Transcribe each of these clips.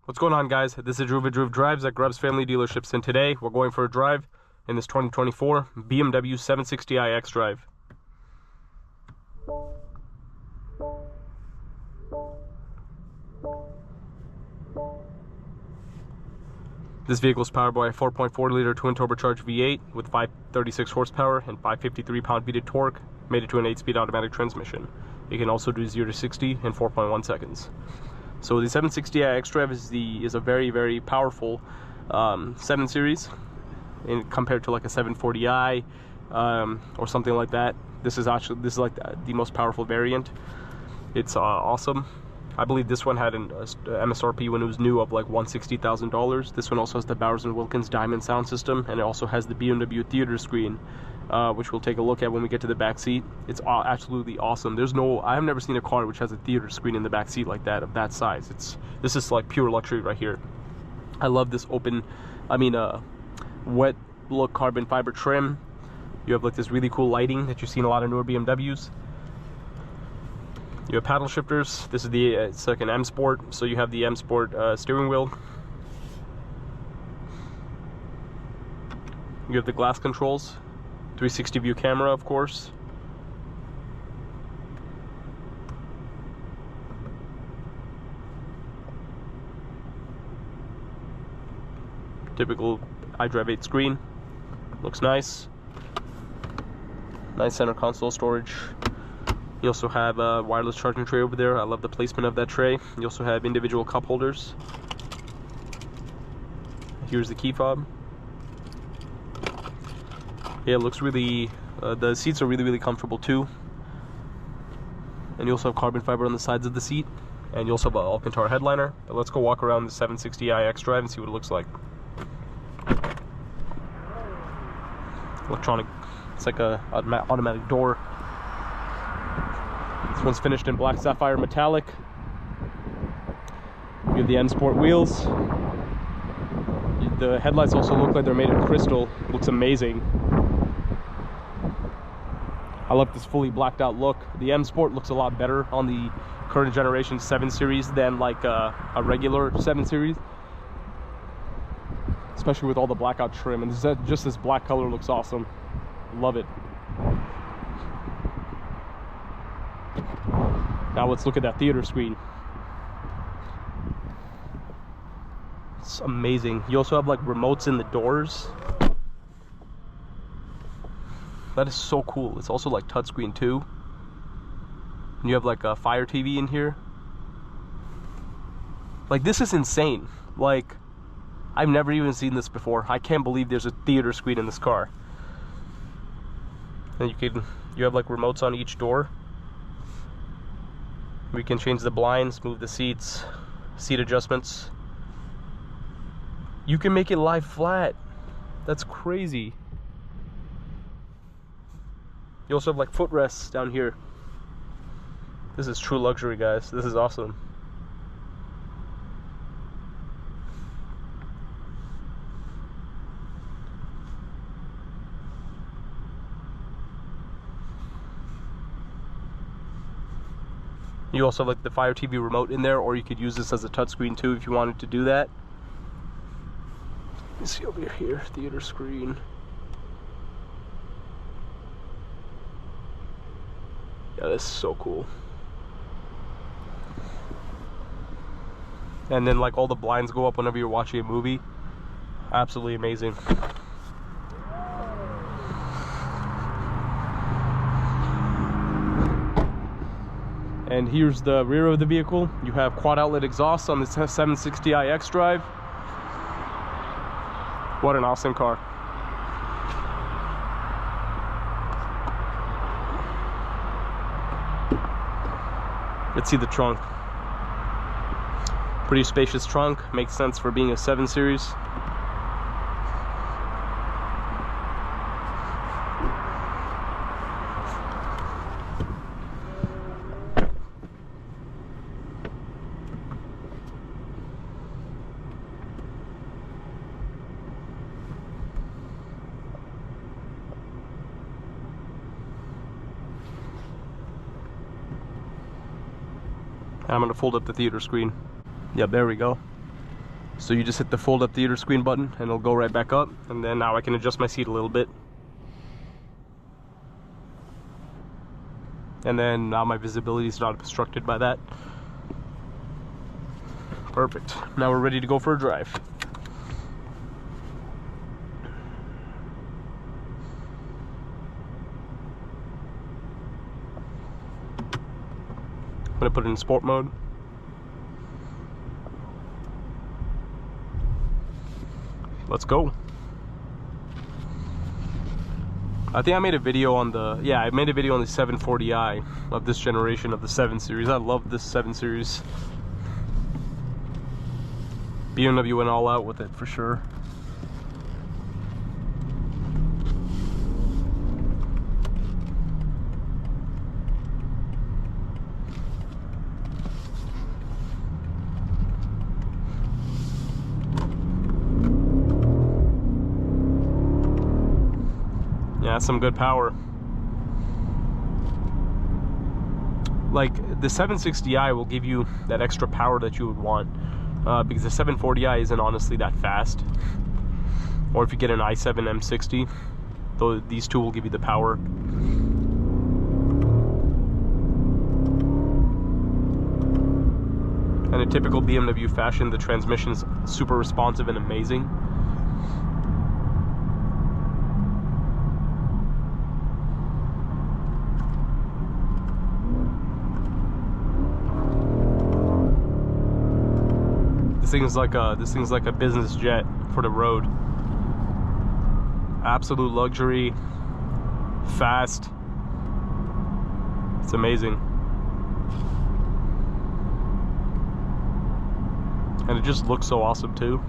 What's going on, guys? This is Drew with Drew Drives at Grubbs Family Dealerships, and today we're going for a drive in this 2024 BMW 760i xDrive. This vehicle is powered by a 4.4-liter twin-turbocharged V8 with 536 horsepower and 553 pound-feet of torque, mated to an 8-speed automatic transmission. It can also do 0 to 60 in 4.1 seconds. So the 760i xDrive is a very, very powerful 7 Series compared to like a 740i or something like that. This is like the most powerful variant. It's awesome. I believe this one had an MSRP when it was new of like $160,000. This one also has the Bowers & Wilkins Diamond sound system, and it also has the BMW theater screen, which we'll take a look at when we get to the back seat. It's absolutely awesome. I have never seen a car which has a theater screen in the back seat like that, of that size. This is like pure luxury right here. I love this wet look carbon fiber trim. You have like this really cool lighting that you see in a lot of newer BMWs. You have paddle shifters. This is it's like an M Sport, so you have the M Sport steering wheel. You have the glass controls, 360 view camera, of course. Typical iDrive 8 screen. Looks nice. Nice center console storage. You also have a wireless charging tray over there. I love the placement of that tray. You also have individual cup holders. Here's the key fob. Yeah, it looks really, the seats are really, really comfortable too. And you also have carbon fiber on the sides of the seat. And you also have an Alcantara headliner. But let's go walk around the 760i xDrive and see what it looks like. Electronic, it's like a automatic door. This one's finished in black sapphire metallic. You have the M Sport wheels. The headlights also look like they're made of crystal. Looks amazing. I love this fully blacked out look. The M Sport looks a lot better on the current generation 7 Series than like a regular 7 Series. Especially with all the blackout trim. And just this black color looks awesome. Love it. Now let's look at that theater screen. It's amazing. You also have like remotes in the doors. That is so cool. It's also like touchscreen too. And you have like a Fire TV in here. Like, this is insane. Like, I've never even seen this before. I can't believe there's a theater screen in this car. And you have like remotes on each door. We can change the blinds, move the seats, seat adjustments. You can make it lie flat. That's crazy. You also have like footrests down here. This is true luxury, guys. This is awesome. You also have like the Fire TV remote in there, or you could use this as a touchscreen too if you wanted to do that. Let me see over here, theater screen. Yeah, this is so cool. And then like all the blinds go up whenever you're watching a movie. Absolutely amazing. And here's the rear of the vehicle. You have quad outlet exhaust on the 760i xDrive. What an awesome car. Let's see the trunk. Pretty spacious trunk. Makes sense for being a 7 Series. I'm going to fold up the theater screen. Yeah, there we go. So you just hit the fold up theater screen button and it'll go right back up, and then now I can adjust my seat a little bit. And then now my visibility is not obstructed by that. Perfect. Now we're ready to go for a drive. I'm gonna put it in sport mode. Let's go. I think I made a video on the, I made a video on the 740i of this generation of the 7 Series. I love this 7 Series. BMW went all out with it for sure. Yeah, some good power. Like the 760i will give you that extra power that you would want, because the 740i isn't honestly that fast. Or if you get an i7 M60, though, these two will give you the power. And in typical BMW fashion, the transmission is super responsive and amazing. This thing's like a business jet for the road. Absolute luxury, fast. It's amazing. And it just looks so awesome too.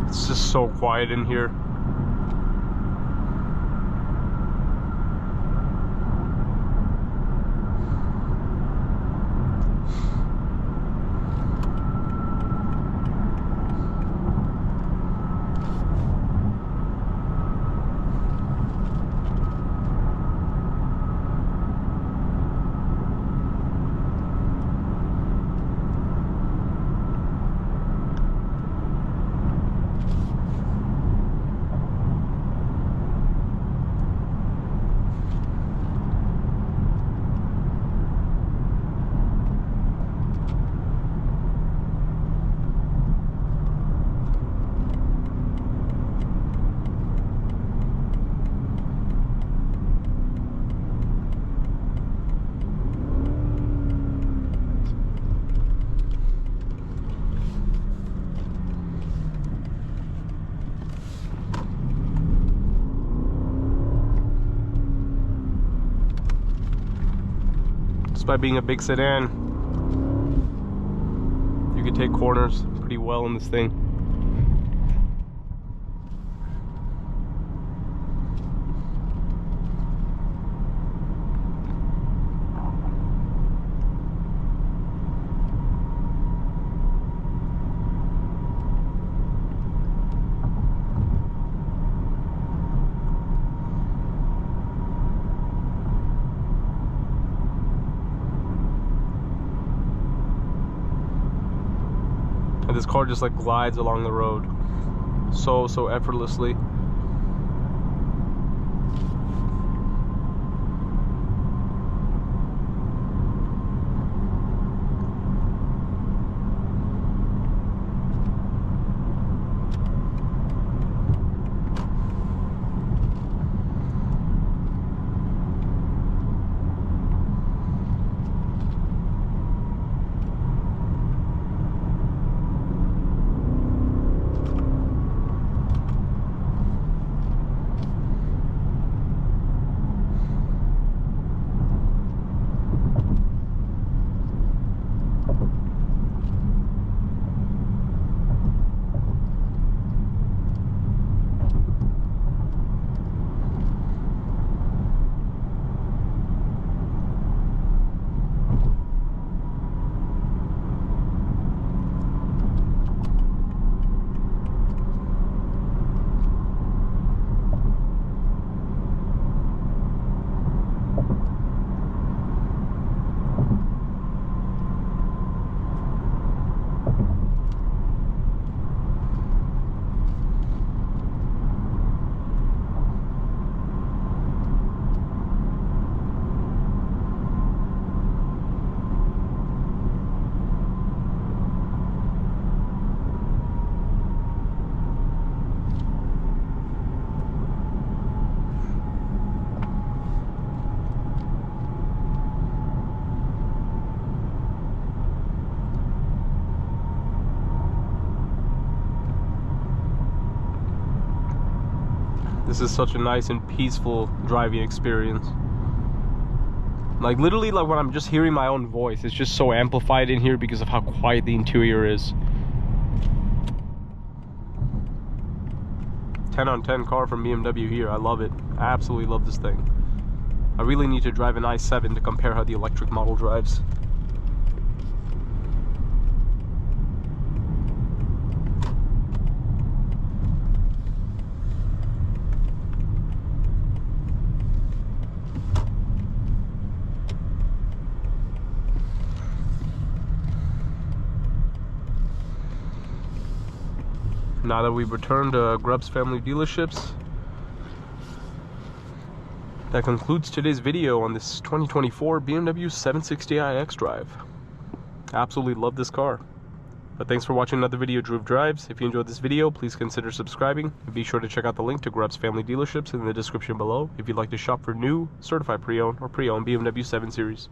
It's just so quiet in here. By being a big sedan, you can take corners pretty well in this thing. And this car just like glides along the road so effortlessly. This is such a nice and peaceful driving experience. Like literally, like when I'm just hearing my own voice, it's just so amplified in here because of how quiet the interior is. 10 on 10 car from BMW here. I love it. I absolutely love this thing. I really need to drive an i7 to compare how the electric model drives. Now that we've returned to Grubbs Family Dealerships, that concludes today's video on this 2024 BMW 760i xDrive. Absolutely love this car. But thanks for watching another video of Drew Drives. If you enjoyed this video, please consider subscribing. And be sure to check out the link to Grubbs Family Dealerships in the description below if you'd like to shop for new, certified pre-owned, or pre-owned BMW 7 Series.